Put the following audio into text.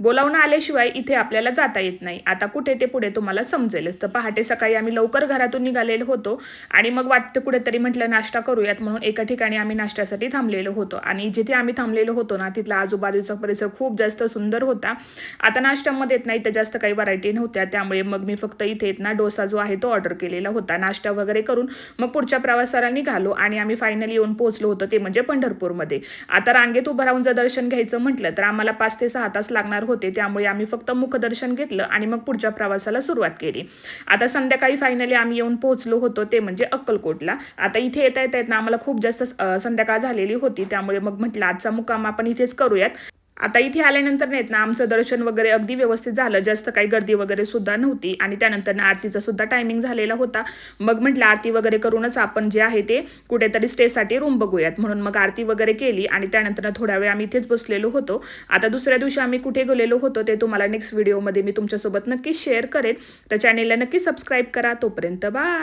बोलावणं आल्याशिवाय इथे आपल्याला जाता येत नाही. आता कुठे ते पुढे तुम्हाला समजेलच. तर पहाटे सकाळी आम्ही लवकर घरातून निघालेलो होतो आणि मग वाटतं कुठेतरी म्हटलं नाश्ता करूयात म्हणून एका ठिकाणी आम्ही नाश्त्यासाठी थांबलेलो होतो. आणि जिथे आम्ही थांबलेलो होतो ना तिथला आजूबाजूचा परिसर खूप जास्त सुंदर होता. आता नाश्त्यामध्ये येत नाही तर जास्त काही व्हरायटी नव्हत्या, त्यामुळे मग मी फक्त इथे येत ना डोसा जो आहे तो ऑर्डर केलेला होता. नाश्ता वगैरे करून मग पुढच्या प्रवासाला निघालो आणि आम्ही फायनली येऊन पोहोचलो होतो ते म्हणजे पंढरपूरमध्ये. आता रांगेत उभं राहून जर दर्शन घ्यायचं म्हटलं तर आम्हाला 5 ते 6 तास लागणार होते, त्यामुळे आम्ही फक्त मुखदर्शन घेतलं आणि मग पुढच्या प्रवासाला सुरुवात केली. आता संध्याकाळी फायनली आम्ही येऊन पोहोचलो होतो ते म्हणजे अक्कलकोटला. आता इथे येता येता ना आम्हाला खूप जास्त संध्याकाळ झालेली होती, त्यामुळे मग म्हटलं आजचा मुक्काम आपण इथेच करूयात. आता इथे आल्यानंतर नाहीत ना आमचं दर्शन वगैरे अगदी व्यवस्थित झालं, जास्त काही गर्दी वगैरे सुद्धा नव्हती. आणि त्यानंतर ना आरतीचा सुद्धा टायमिंग झालेला होता. मग म्हटलं आरती वगैरे करूनच आपण जे आहे ते कुठेतरी स्टेसाठी रूम बघूयात, म्हणून मग आरती वगैरे केली आणि त्यानंतर थोड्या वेळ आम्ही इथेच बसलेलो होतो. आता दुसऱ्या दिवशी आम्ही कुठे गेलेलो होतो ते तुम्हाला नेक्स्ट व्हिडिओमध्ये मी तुमच्यासोबत नक्कीच शेअर करेन. तर चॅनेलला नक्की सबस्क्राईब करा. तोपर्यंत बाय.